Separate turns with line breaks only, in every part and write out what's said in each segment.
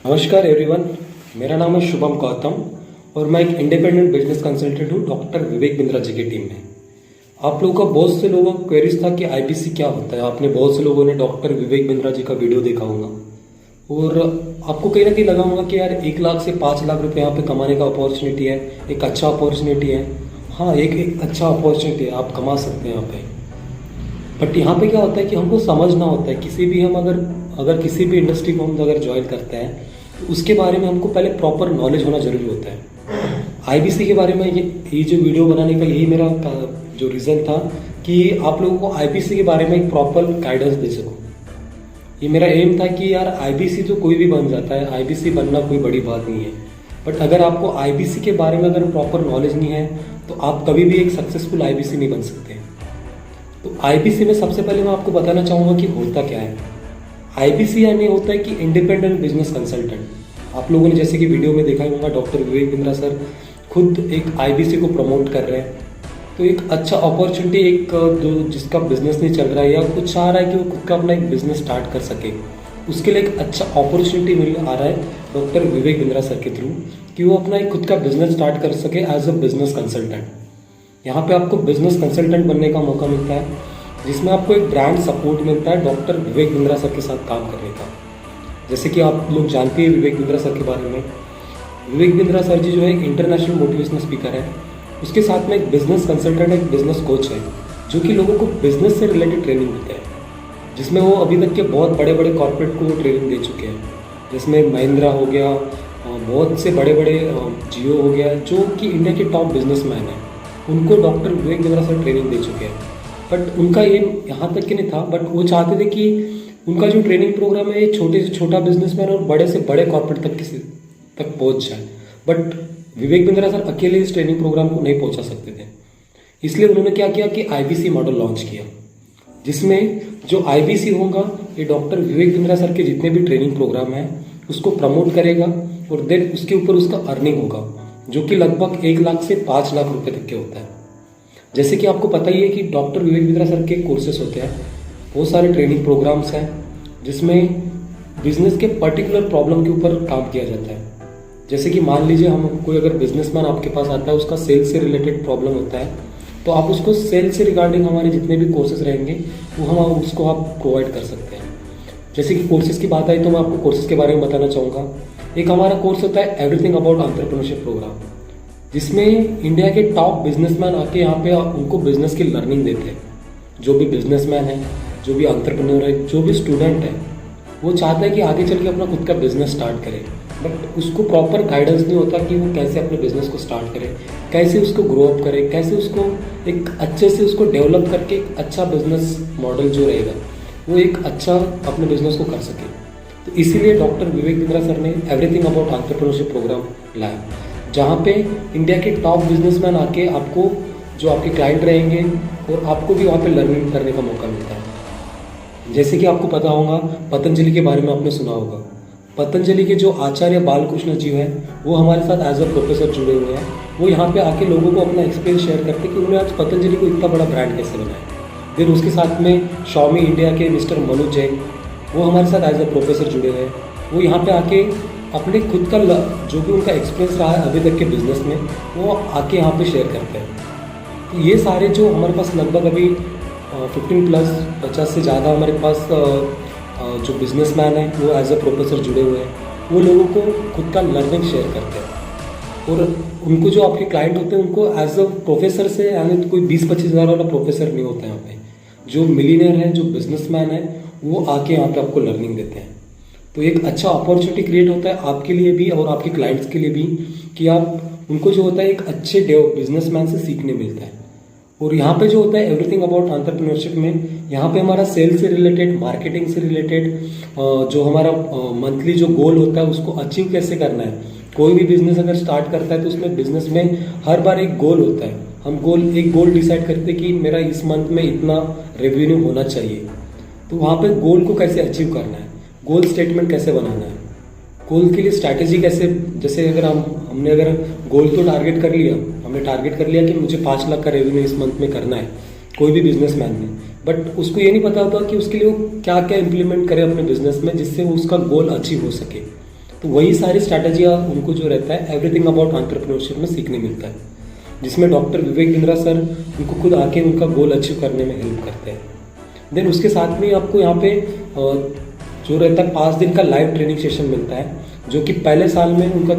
नमस्कार एवरीवन, मेरा नाम है शुभम गौतम और मैं एक इंडिपेंडेंट बिजनेस कंसल्टेंट हूँ डॉक्टर विवेक बिंद्रा जी की टीम में। आप लोगों का बहुत से लोगों को क्वेरीज था कि आईबीसी क्या होता है। आपने बहुत से लोगों ने डॉक्टर विवेक बिंद्रा जी का वीडियो देखा होगा और आपको कहीं ना कहीं लगा होगा कि यार 1 लाख से 5 लाख रुपए यहाँ पे कमाने का अपॉर्चुनिटी है, एक अच्छा अपॉर्चुनिटी है। हाँ, एक अच्छा अपॉर्चुनिटी है, आप कमा सकते हैं यहाँ पे। बट यहाँ पे क्या होता है कि हमको समझना होता है, किसी भी हम अगर किसी भी इंडस्ट्री को हम अगर ज्वाइन करते हैं तो उसके बारे में हमको पहले प्रॉपर नॉलेज होना जरूरी होता है। आईबीसी के बारे में ये जो वीडियो बनाने का यही मेरा जो रीज़न था कि आप लोगों को आईबीसी के बारे में एक प्रॉपर गाइडेंस दे सकूँ। ये मेरा एम था कि यार आईबीसी तो कोई भी बन जाता है, आईबीसी बनना कोई बड़ी बात नहीं है। बट अगर आपको आईबीसी के बारे में अगर प्रॉपर नॉलेज नहीं है तो आप कभी भी एक सक्सेसफुल आईबीसी नहीं बन सकते। तो आईबीसी में सबसे पहले मैं आपको बताना चाहूँगा कि होता क्या है। आईबीसी यानी होता है कि इंडिपेंडेंट बिजनेस कंसल्टेंट। आप लोगों ने जैसे कि वीडियो में देखा ही होगा, डॉक्टर विवेक बिंद्रा सर खुद एक आईबीसी को प्रमोट कर रहे हैं। तो एक अच्छा अपॉर्चुनिटी, एक जो जिसका बिजनेस नहीं चल रहा है या कुछ चाह रहा है कि वो खुद का अपना एक बिजनेस स्टार्ट कर सके, उसके लिए एक अच्छा अपॉर्चुनिटी मिल आ रहा है डॉक्टर विवेक बिंद्रा सर के थ्रू कि वो अपना एक खुद का बिजनेस स्टार्ट कर सके एज अ बिजनेस कंसल्टेंट। यहाँ पे आपको बिजनेस कंसल्टेंट बनने का मौका मिलता है, जिसमें आपको एक ब्रांड सपोर्ट मिलता है डॉक्टर विवेक बिंद्रा सर के साथ काम करने का। जैसे कि आप लोग जानते हैं विवेक बिंद्रा सर के बारे में। विवेक बिंद्रा सर जी जो है इंटरनेशनल मोटिवेशनल स्पीकर है, उसके साथ में एक बिजनेस कंसल्टेंट, एक बिजनेस कोच है जो कि लोगों को बिजनेस से रिलेटेड ट्रेनिंग देते हैं, जिसमें वो अभी तक के बहुत बड़े बड़े कॉर्पोरेट को ट्रेनिंग दे चुके हैं। जिसमें महिंद्रा हो गया, बहुत से बड़े बड़े जियो हो गया, जो कि इंडिया के टॉप बिजनेसमैन हैं, उनको doctor Vivek Bindra sir training दे चुके हैं। बट उनका एम यहाँ तक के नहीं था, बट वो चाहते थे कि उनका जो ट्रेनिंग प्रोग्राम है छोटे से छोटा बिजनेसमैन और बड़े से बड़े कॉर्पोरेट तक पहुँच जाए। बट विवेक बिंद्रा सर अकेले इस ट्रेनिंग प्रोग्राम को नहीं पहुंचा सकते थे, इसलिए उन्होंने क्या किया कि आईबीसी मॉडल लॉन्च किया, जिसमें जो आईबीसी होगा ये डॉक्टर विवेक बिंद्रा सर के जितने भी ट्रेनिंग प्रोग्राम हैं उसको प्रमोट करेगा और देन उसके ऊपर उसका अर्निंग होगा, जो कि लगभग 1 लाख से 5 लाख रुपए तक के होता है। जैसे कि आपको पता ही है कि डॉक्टर विवेक बिंद्रा सर के कोर्सेस होते हैं, बहुत सारे ट्रेनिंग प्रोग्राम्स हैं जिसमें बिजनेस के पर्टिकुलर प्रॉब्लम के ऊपर काम किया जाता है। जैसे कि मान लीजिए हम कोई अगर बिजनेसमैन आपके पास आता है, उसका सेल्स से रिलेटेड प्रॉब्लम होता है, तो आप उसको सेल्स से रिगार्डिंग हमारे जितने भी कोर्सेज रहेंगे वो हम उसको आप प्रोवाइड कर सकते हैं। जैसे कि कोर्सेज की बात आई तो मैं आपको कोर्सेज के बारे में बताना चाहूँगा। एक हमारा कोर्स होता है एवरीथिंग अबाउट एंटरप्रेन्योरशिप प्रोग्राम, जिसमें इंडिया के टॉप बिजनेसमैन आके यहाँ पे उनको बिजनेस की लर्निंग देते हैं। जो भी बिजनेसमैन है, जो भी एंटरप्रेन्योर है, जो भी स्टूडेंट है, वो चाहता है कि आगे चल के अपना खुद का बिजनेस स्टार्ट करे, बट उसको प्रॉपर गाइडेंस नहीं होता कि वो कैसे अपने बिजनेस को स्टार्ट करे, कैसे उसको ग्रो अप करे, कैसे उसको एक अच्छे से उसको डेवलप करके एक अच्छा बिजनेस मॉडल जो रहेगा वो एक अच्छा अपने बिजनेस को कर सके। तो इसीलिए डॉक्टर विवेक बिंद्रा सर ने एवरीथिंग अबाउट एंटरप्रेन्योरशिप प्रोग्राम लाया, जहाँ पे इंडिया के टॉप बिजनेसमैन आके आपको जो आपके क्लाइंट रहेंगे और आपको भी वहाँ पे लर्निंग करने का मौका मिलता है। जैसे कि आपको पता होगा पतंजलि के बारे में आपने सुना होगा। पतंजलि के जो आचार्य बालकृष्ण जी हैं वो हमारे साथ एज अ प्रोफेसर जुड़े हुए हैं। वो यहाँ पे आके लोगों को अपना एक्सपीरियंस शेयर करते हैं कि उन्होंने आज पतंजलि को इतना बड़ा ब्रांड कैसे बनाया। फिर उसके साथ में शॉमी इंडिया के मिस्टर मनोज जैन, वो हमारे साथ एज अ प्रोफेसर जुड़े हुए हैं। वो यहाँ पे आके अपने खुद का जो भी उनका एक्सपीरियंस रहा है अभी तक के बिजनेस में, वो आके यहाँ पे शेयर करते हैं। तो ये सारे जो हमारे पास लगभग अभी 50 से ज़्यादा हमारे पास जो बिजनेसमैन है वो एज अ प्रोफेसर जुड़े हुए हैं, वो लोगों को खुद का लर्निंग शेयर करते हैं। और उनको जो आपके क्लाइंट होते हैं उनको एज अ प्रोफेसर से, यानी कोई 20-25 हज़ार वाला प्रोफेसर नहीं होता है यहाँ पे। जो मिलीनियर है, जो बिजनेसमैन है, वो आके यहाँ पे आपको लर्निंग देते हैं। तो एक अच्छा अपॉर्चुनिटी क्रिएट होता है आपके लिए भी और आपके क्लाइंट्स के लिए भी कि आप उनको जो होता है एक अच्छे बिजनेसमैन से सीखने मिलता है। और यहाँ पे जो होता है एवरीथिंग अबाउट एंटरप्रेन्योरशिप में, यहाँ पे हमारा सेल्स से रिलेटेड, मार्केटिंग से रिलेटेड, जो हमारा मंथली जो गोल होता है उसको अचीव कैसे करना है। कोई भी बिजनेस अगर स्टार्ट करता है तो उसमें बिजनेस में हर बार एक गोल होता है। हम एक गोल डिसाइड करते हैं कि मेरा इस मंथ में इतना रेवेन्यू होना चाहिए। तो वहाँ पे गोल को कैसे अचीव करना है, गोल स्टेटमेंट कैसे बनाना है, गोल के लिए स्ट्रैटेजी कैसे। जैसे अगर हमने अगर गोल तो टारगेट कर लिया, हमने टारगेट कर लिया कि मुझे 5 लाख का रेवेन्यू इस मंथ में करना है, कोई भी बिजनेसमैन ने, बट उसको ये नहीं पता होता कि उसके लिए वो क्या क्या इंप्लीमेंट करे अपने बिजनेस में जिससे वो उसका गोल अचीव हो सके। तो वही सारी स्ट्रैटेजियाँ उनको जो रहता है एवरीथिंग अबाउट एंटरप्रेन्योरशिप में सीखने मिलता है, जिसमें डॉक्टर विवेक बिंद्रा सर उनको खुद आके उनका गोल अचीव करने में हेल्प करते हैं। देन उसके साथ में आपको यहाँ पे जो रहता है 5 दिन का लाइव ट्रेनिंग सेशन मिलता है, जो कि पहले साल में उनका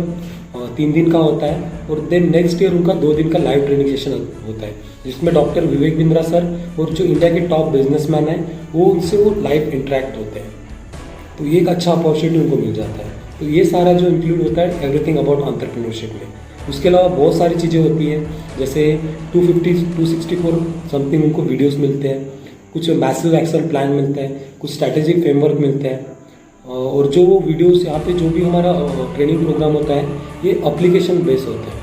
3 दिन का होता है, और देन नेक्स्ट ईयर उनका 2 दिन का लाइव ट्रेनिंग सेशन होता है, जिसमें डॉक्टर विवेक बिंद्रा सर और जो इंडिया के टॉप बिजनेसमैन हैं वो उनसे वो लाइव इंटरेक्ट होते हैं। तो ये एक अच्छा अपॉर्चुनिटी उनको मिल जाता है। तो ये सारा जो इंक्लूड होता है एवरीथिंग अबाउट एंटरप्रेन्योरशिप में। उसके अलावा बहुत सारी चीज़ें होती हैं, जैसे 250 264 समथिंग उनको वीडियोस मिलते हैं, कुछ मैसिव एक्शन प्लान मिलता है, कुछ स्ट्रैटेजिक फ्रेमवर्क मिलते हैं, और जो वो वीडियोस यहाँ पे जो भी हमारा ट्रेनिंग प्रोग्राम होता है ये एप्लीकेशन बेस होता है।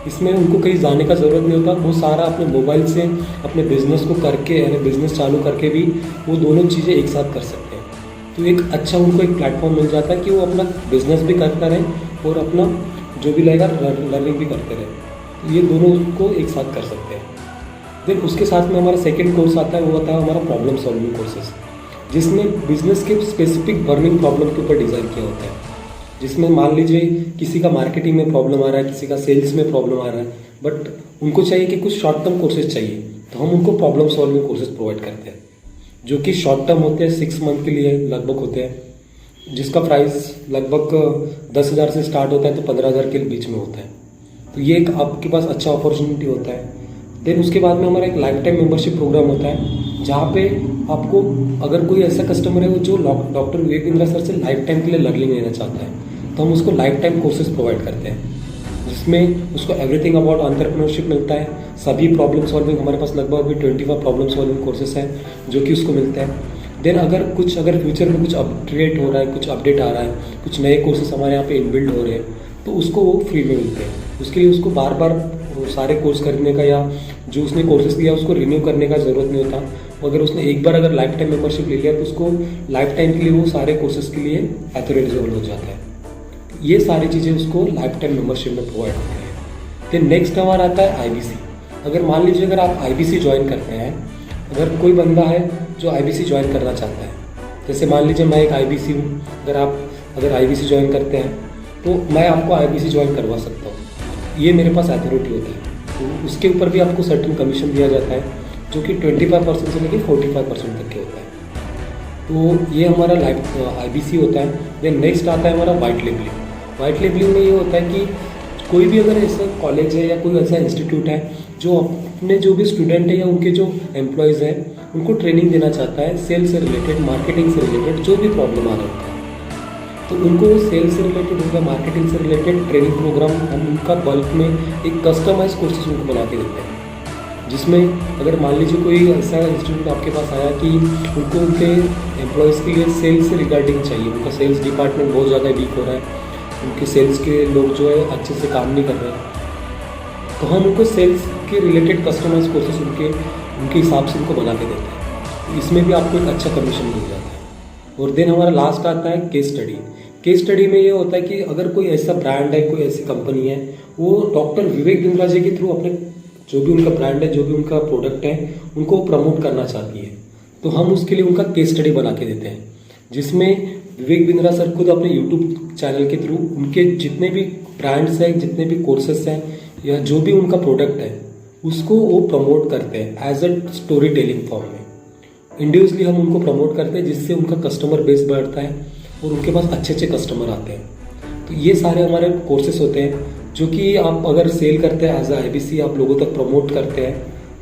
इसमें उनको कहीं जाने का ज़रूरत नहीं होता, वो सारा अपने मोबाइल से अपने बिजनेस को करके यानी बिजनेस चालू करके भी वो दोनों चीज़ें एक साथ कर सकते हैं। तो एक अच्छा उनको एक प्लेटफॉर्म मिल जाता है कि वो अपना बिजनेस भी करता रहे और अपना जो भी लगेगा लर्निंग भी करते रहे। तो ये दोनों को एक साथ कर सकते हैं। फिर उसके साथ में हमारा सेकेंड कोर्स आता है, वो होता है हमारा प्रॉब्लम सॉल्विंग कोर्सेज, जिसमें बिजनेस के स्पेसिफिक बर्निंग प्रॉब्लम के ऊपर डिज़ाइन किया होता है। जिसमें मान लीजिए किसी का मार्केटिंग में प्रॉब्लम आ रहा है, किसी का सेल्स में प्रॉब्लम आ रहा है, बट उनको चाहिए कि कुछ शॉर्ट टर्म कोर्सेज चाहिए, तो हम उनको प्रॉब्लम सॉल्विंग कोर्सेज प्रोवाइड करते हैं, जो कि शॉर्ट टर्म होते हैं, 6 मंथ के लिए लगभग होते हैं, जिसका प्राइस लगभग 10,000 से स्टार्ट होता है तो 15,000 के बीच में होता है। तो ये एक आपके पास अच्छा अपॉर्चुनिटी होता है। देन उसके बाद में हमारा एक लाइफ टाइम मेंबरशिप प्रोग्राम होता है, जहाँ पे आपको अगर कोई ऐसा कस्टमर है वो जो डॉक्टर विवेक बिंद्रा सर से लाइफ टाइम के लिए लर्निंग लेना चाहता है, तो हम उसको लाइफ टाइम कोर्सेज प्रोवाइड करते हैं, जिसमें उसको एवरीथिंग अबाउट एंटरप्रेन्योरशिप मिलता है, सभी प्रॉब्लम सॉल्विंग, हमारे पास लगभग अभी 25 प्रॉब्लम सॉल्विंग कोर्सेज हैं जो कि उसको मिलते हैं। देन अगर फ्यूचर में कुछ अपग्रेड हो रहा है, कुछ अपडेट आ रहा है, कुछ नए कोर्सेज हमारे यहाँ पे इनबिल्ड हो रहे हैं, तो उसको वो फ्री में मिलते हैं। उसके लिए उसको बार बार सारे कोर्स करने का या जो उसने कोर्सेज लिया उसको रिन्यू करने का ज़रूरत नहीं होता। अगर उसने एक बार अगर लाइफ टाइम मेंबरशिप ले लिया तो उसको लाइफ टाइम के लिए वो सारे कोर्सेज के लिए एथोराइजेबल हो जाता है। ये सारी चीज़ें उसको लाइफ टाइम मेंबरशिप में प्रोवाइड होती है। फिर नेक्स्ट हमारा आता है IBC। अगर मान लीजिए अगर आप IBC ज्वाइन करते हैं, अगर कोई बंदा है जो IBC ज्वाइन करना चाहता है, जैसे मान लीजिए मैं एक IBC हूँ, अगर IBC ज्वाइन करते हैं तो मैं आपको IBC ज्वाइन करवा सकता हूँ, ये मेरे पास अथॉरिटी होती है। तो उसके ऊपर भी आपको सर्टेन कमीशन दिया जाता है, जो कि 25% से लेकर 45% तक के होता है। तो ये हमारा IBC होता है। देन नेक्स्ट आता है हमारा वाइट लेबलिंग। वाइट लेबलिंग में ये होता है कि कोई भी अगर ऐसा कॉलेज है या कोई ऐसा इंस्टीट्यूट है जो अपने जो भी स्टूडेंट है या उनके जो एम्प्लॉयज़ हैं उनको ट्रेनिंग देना चाहता है सेल्स से रिलेटेड, मार्केटिंग से रिलेटेड, जो भी प्रॉब्लम आ रहा है, तो उनको सेल्स से रिलेटेड उनका मार्केटिंग से रिलेटेड ट्रेनिंग प्रोग्राम हम उनका बल्क में एक कस्टमाइज कोर्सेज उनको बना के देते हैं। जिसमें अगर मान लीजिए कोई ऐसा इंस्टीट्यूट आपके पास आया कि उनको उनके एम्प्लॉयज़ के लिए सेल्स से रिगार्डिंग चाहिए, उनका सेल्स डिपार्टमेंट बहुत ज़्यादा वीक हो रहा है, उनके सेल्स के लोग जो है अच्छे से काम नहीं कर रहे हैं, तो हम उनको सेल्स के रिलेटेड कस्टमाइज कोर्सेज उनके हिसाब से उनको बना के देते हैं। तो इसमें भी आपको एक अच्छा कमीशन मिल जाता है। और देन हमारा लास्ट आता है केस स्टडी। केस स्टडी में ये होता है कि अगर कोई ऐसा ब्रांड है, कोई ऐसी कंपनी है, वो डॉक्टर विवेक बिंद्रा जी के थ्रू अपने जो भी उनका ब्रांड है, जो भी उनका प्रोडक्ट है, उनको प्रमोट करना चाहती है, तो हम उसके लिए उनका केस स्टडी बना के देते हैं, जिसमें विवेक बिंद्रा सर खुद अपने यूट्यूब चैनल के थ्रू उनके जितने भी ब्रांड्स हैं, जितने भी कोर्सेस हैं या जो भी उनका प्रोडक्ट है उसको वो प्रमोट करते हैं as a story telling form में। इंडिविजुअली हम उनको प्रमोट करते हैं, जिससे उनका कस्टमर बेस बढ़ता है और उनके पास अच्छे अच्छे कस्टमर आते हैं। तो ये सारे हमारे कोर्सेस होते हैं जो कि आप अगर सेल करते हैं एज अ IBC, आप लोगों तक प्रमोट करते हैं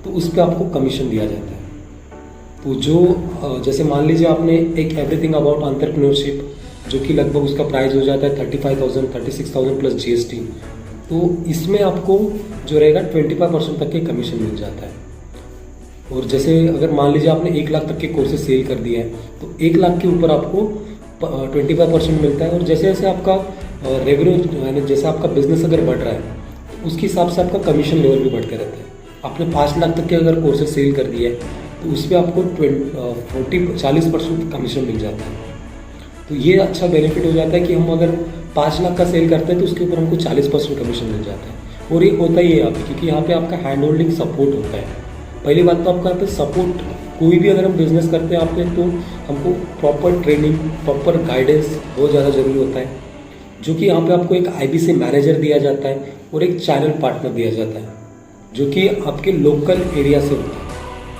तो उस पर आपको कमीशन दिया जाता है। तो जो जैसे मान लीजिए आपने एक एवरीथिंग अबाउट एंटरप्रेन्योरशिप, जो कि लगभग उसका प्राइस हो जाता है 35,000 36,000 प्लस GST, तो इसमें आपको जो रहेगा 25% तक के कमीशन मिल जाता है। और जैसे अगर मान लीजिए आपने 1 लाख तक के कोर्सेज सेल कर दिए हैं तो 1 लाख के ऊपर आपको 25% मिलता है। और जैसे जैसे आपका रेवेन्यू यानी जैसे आपका बिजनेस अगर बढ़ रहा है तो उसके हिसाब से आपका कमीशन लेवल भी बढ़ते रहते हैं। आपने 5 लाख तक के अगर कोर्सेज सेल कर दिए हैं तो उस पर आपको 40% कमीशन मिल जाता है। तो ये अच्छा बेनिफिट हो जाता है कि हम अगर 5 लाख का सेल करते हैं तो उसके ऊपर हमको 40% कमीशन मिल जाता है। और ये होता ही है यहाँ पे, क्योंकि यहाँ पे आपका हैंड होल्डिंग सपोर्ट होता है। पहली बात तो आपका यहाँ पे सपोर्ट, कोई भी अगर हम बिजनेस करते हैं आप पे तो हमको प्रॉपर ट्रेनिंग, प्रॉपर गाइडेंस बहुत ज़्यादा ज़रूरी होता है। जो कि यहाँ पे आपको एक आईबीसी मैनेजर दिया जाता है और एक चैनल पार्टनर दिया जाता है जो कि आपके लोकल एरिया से होता है।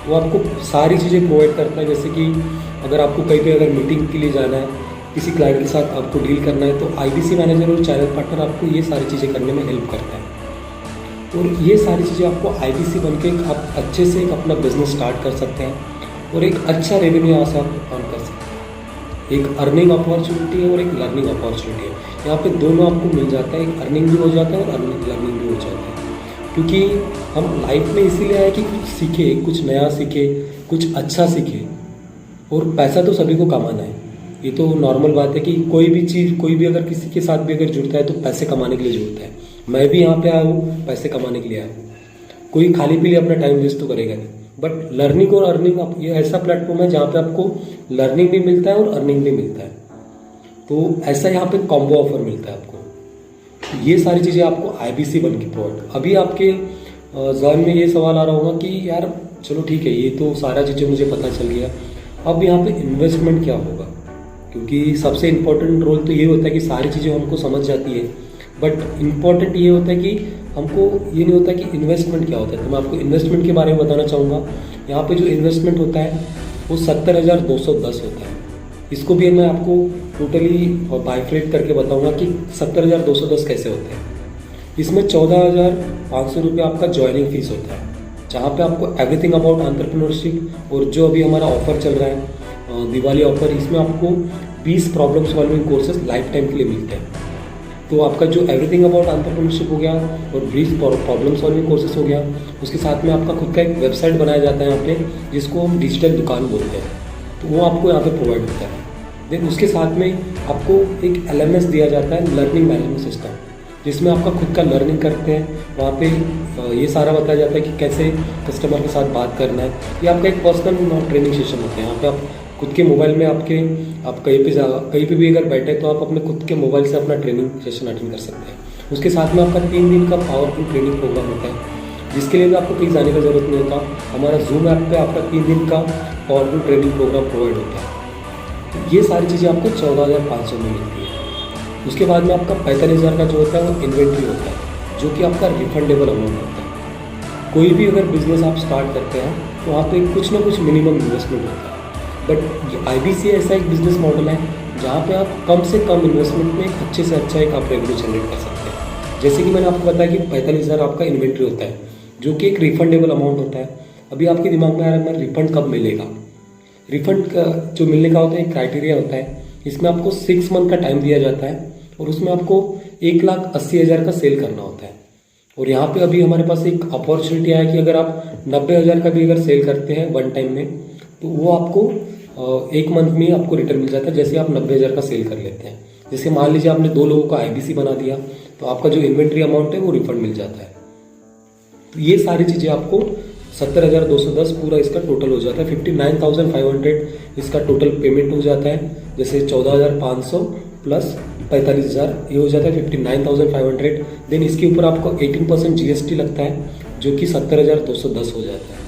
वो आपको सारी चीज़ें प्रोवाइड करता है, जैसे कि अगर आपको कहीं पे अगर मीटिंग के लिए जाना है, किसी क्लाइंट के साथ आपको डील करना है, तो आईबीसी मैनेजर और चैनल पार्टनर आपको ये सारी चीज़ें करने में हेल्प करता है। और ये सारी चीज़ें आपको आईबीसी बन के आप अच्छे से एक अपना बिजनेस स्टार्ट कर सकते हैं और एक अच्छा रेवेन्यू यहाँ से आप अर्न कर सकते हैं। एक अर्निंग अपॉर्चुनिटी है और एक लर्निंग अपॉर्चुनिटी है। यहाँ पे दोनों आपको मिल जाता है, एक अर्निंग भी हो जाता है और लर्निंग भी हो जाता है। क्योंकि हम लाइफ में इसीलिए आए कि कुछ सीखे, कुछ नया सीखे, कुछ अच्छा सीखे। और पैसा तो सभी को कमाना है, ये तो नॉर्मल बात है कि कोई भी चीज़, कोई भी अगर किसी के साथ भी अगर जुड़ता है तो पैसे कमाने के लिए जुड़ता है। मैं भी यहाँ पे आया हूँ पैसे कमाने के लिए आया हूँ। कोई खाली पीली अपना टाइम वेस्ट तो करेगा नहीं। बट लर्निंग और अर्निंग ये ऐसा प्लेटफॉर्म है जहाँ पे आपको लर्निंग भी मिलता है और अर्निंग भी मिलता है। तो ऐसा यहाँ पे कॉम्बो ऑफर मिलता है आपको। तो ये सारी चीज़ें आपको आईबीसी बन के प्रोवाइड। अभी आपके जहन में ये सवाल आ रहा होगा कि यार चलो ठीक है, ये तो सारा चीज़ें मुझे पता चल गया, अब यहाँ पे इन्वेस्टमेंट क्या होगा? क्योंकि सबसे इम्पोर्टेंट रोल तो ये होता है कि सारी चीज़ें हमको समझ जाती है, बट इम्पॉर्टेंट ये होता है कि हमको ये नहीं होता कि इन्वेस्टमेंट क्या होता है। तो मैं आपको इन्वेस्टमेंट के बारे में बताना चाहूँगा। यहाँ पे जो इन्वेस्टमेंट होता है वो 70,210 होता है। इसको भी मैं आपको टोटली बाइफ्रेट करके बताऊँगा कि 70,210 कैसे होते हैं। इसमें 14,500 रुपये आपका ज्वाइनिंग फीस होता है, जहाँ पे आपको एवरीथिंग अबाउट एंटरप्रेन्योरशिप और जो अभी हमारा ऑफर चल रहा है दिवाली ऑफर, इसमें आपको 20 problem solving courses life time के लिए मिलते हैं। तो आपका जो एवरीथिंग अबाउट एंटरप्रेन्योरशिप हो गया और 20 प्रॉब्लम सॉल्विंग कोर्सेज हो गया, उसके साथ में आपका खुद का एक वेबसाइट बनाया जाता है यहाँ पे, जिसको हम डिजिटल दुकान बोलते हैं। तो वो आपको यहाँ पे प्रोवाइड होता है। देन उसके साथ में आपको एक LMS दिया जाता है, लर्निंग मैनेजमेंट सिस्टम, जिसमें आपका खुद का लर्निंग करते हैं। वहाँ पे ये सारा बताया जाता है कि कैसे कस्टमर के साथ बात करना है। ये आपका एक पर्सनल ट्रेनिंग सेशन होता है। यहाँ पे आप खुद के मोबाइल में आप कहीं पे भी अगर बैठे तो आप अपने खुद के मोबाइल से अपना ट्रेनिंग सेशन अटेंड कर सकते हैं। उसके साथ में आपका 3 दिन का पावरफुल ट्रेनिंग प्रोग्राम होता है, जिसके लिए भी आपको कहीं जाने का जरूरत नहीं होता। हमारा जूम ऐप पे आपका 3 दिन का पावरफुल ट्रेनिंग प्रोग्राम प्रोवाइड होता है। तो ये सारी चीज़ें आपको 14,500 में मिलती है। उसके बाद में आपका 45,000 का जो होता है वो इन्वेंट्री होता है, जो कि आपका रिफंडेबल अमाउंट होता है। कोई भी अगर बिजनेस आप स्टार्ट करते हैं तो वहाँ पे कुछ ना कुछ मिनिमम इन्वेस्टमेंट होता है। बट आईबीसी ऐसा एक बिजनेस मॉडल है जहाँ पे आप कम से कम इन्वेस्टमेंट में एक अच्छे से अच्छा एक आप रेवेन्यू जनरेट कर सकते हैं। जैसे कि मैंने आपको बताया कि 45,000 आपका इन्वेंट्री होता है, जो कि एक रिफंडेबल अमाउंट होता है। अभी आपके दिमाग में आ रहा है रिफंड कब मिलेगा? रिफंड का जो मिलने का होता है एक क्राइटेरिया होता है। इसमें आपको 6 मंथ का टाइम दिया जाता है और उसमें आपको 1,80,000 का सेल करना होता है। और यहाँ पे अभी हमारे पास एक अपॉर्चुनिटी है कि अगर आप 90,000 का भी अगर सेल करते हैं वन टाइम में, तो वो आपको 1 मंथ में आपको रिटर्न मिल जाता है। जैसे आप 90,000 का सेल कर लेते हैं, जैसे मान लीजिए आपने 2 लोगों का आईबीसी बना दिया, तो आपका जो इन्वेंट्री अमाउंट है वो रिफंड मिल जाता है। तो ये सारी चीज़ें आपको 70,210 पूरा इसका टोटल हो जाता है। 59,500 इसका टोटल पेमेंट हो जाता है। जैसे 14,500 प्लस 45,000 ये हो जाता है 59,500। देन इसके ऊपर आपको 18% GST लगता है, जो कि 70,210 हो जाता है।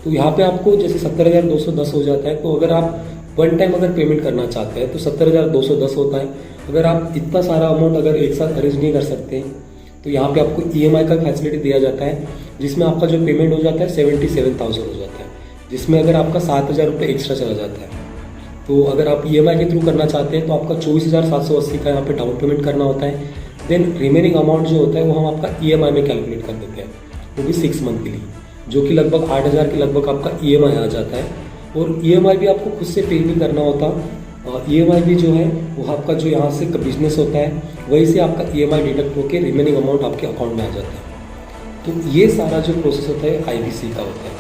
तो यहाँ पे आपको जैसे 70,210 हो जाता है, तो अगर आप वन टाइम अगर पेमेंट करना चाहते हैं तो 70,210 होता है। अगर आप इतना सारा अमाउंट अगर एक साथ अरेंज नहीं कर सकते तो यहाँ पे आपको EMI का फैसिलिटी दिया जाता है, जिसमें आपका जो पेमेंट हो जाता है 77,000 हो जाता है, जिसमें अगर आपका 7,000 रुपये एक्स्ट्रा चला जाता है। तो अगर आप EMI के थ्रू करना चाहते हैं तो आपका 24,780 का यहाँ पे डाउन पेमेंट करना होता है। देन रिमेनिंग अमाउंट जो होता है वो हम आपका EMI में कैलकुलेट कर देते हैं, वो भी 6 मंथ के लिए, जो कि लगभग 8,000 के लगभग आपका EMI आ जाता है। और EMI भी आपको खुद से पे नहीं करना होता। EMI भी जो है वो आपका जो यहाँ से बिजनेस होता है वहीं से आपका EMI डिडक्ट होकर रिमेनिंग अमाउंट आपके अकाउंट में आ जाता है। तो ये सारा जो प्रोसेस होता है IBC का होता है।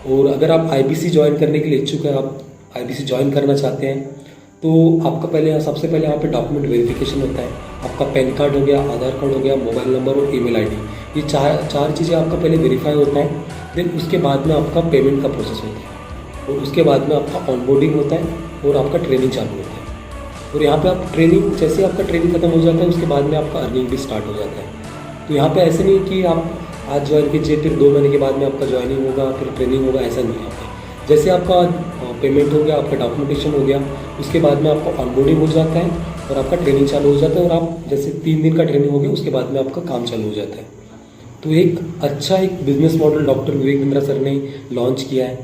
और अगर आप IBC ज्वाइन करने के लिए इच्छुक है, आप IBC ज्वाइन करना चाहते हैं, तो आपका सबसे पहले यहाँ पे डॉक्यूमेंट वेरिफिकेशन होता है। आपका पैन कार्ड हो गया, आधार कार्ड हो गया, मोबाइल नंबर और ईमेल ID, ये चार चीज़ें आपका पहले वेरीफाई होता है। देन उसके बाद में आपका पेमेंट का प्रोसेस होता है और उसके बाद में आपका ऑनबोर्डिंग होता है और आपका ट्रेनिंग चालू होता है। और यहाँ पे आप ट्रेनिंग, जैसे आपका ट्रेनिंग खत्म हो जाता है उसके बाद में आपका अर्निंग भी स्टार्ट हो जाता है। तो यहाँ पे ऐसे नहीं कि आप आज ज्वाइन कीजिए फिर 2 महीने के बाद में आपका ज्वाइनिंग होगा फिर ट्रेनिंग होगा, ऐसा नहीं है। जैसे आपका पेमेंट हो गया, आपका डॉक्यूमेंटेशन हो गया, उसके बाद में आपका ऑनबोर्डिंग हो जाता है और आपका ट्रेनिंग चालू हो जाता है और आप जैसे 3 दिन का ट्रेनिंग हो गया उसके बाद में आपका काम चालू हो जाता है। तो एक अच्छा एक business model doctor Vivek Bindra sir ने लॉन्च किया है।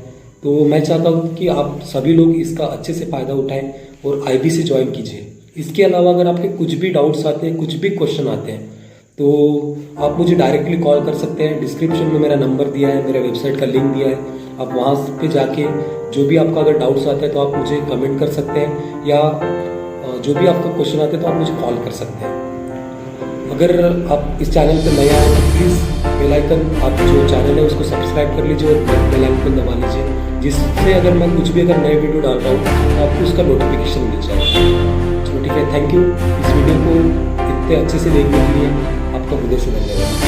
तो मैं चाहता हूँ कि आप सभी लोग इसका अच्छे से फ़ायदा उठाएं और IBC ज्वाइन कीजिए। इसके अलावा अगर आपके कुछ भी डाउट्स आते हैं, कुछ भी क्वेश्चन आते हैं, तो आप मुझे डायरेक्टली कॉल कर सकते हैं। डिस्क्रिप्शन में मेरा नंबर दिया है, मेरा वेबसाइट का लिंक दिया है। आप वहाँ पे जाके जो भी आपका अगर डाउट्स आते हैं तो आप मुझे कमेंट कर सकते हैं, या जो भी आपका क्वेश्चन आते हैं तो आप मुझे कॉल कर सकते हैं। अगर आप इस चैनल पर नए आए तो प्लीज़ बेल आइकन, आप जो चैनल है उसको सब्सक्राइब कर लीजिए और बेल आइकन दबा लीजिए, जिससे अगर मैं कुछ भी अगर नए वीडियो डाल रहा हूँ तो आपको उसका नोटिफिकेशन मिल जाएगा। चलो ठीक है, थैंक यू। इस वीडियो को इतने अच्छे से देखने के लिए आपका हृदय से धन्यवाद।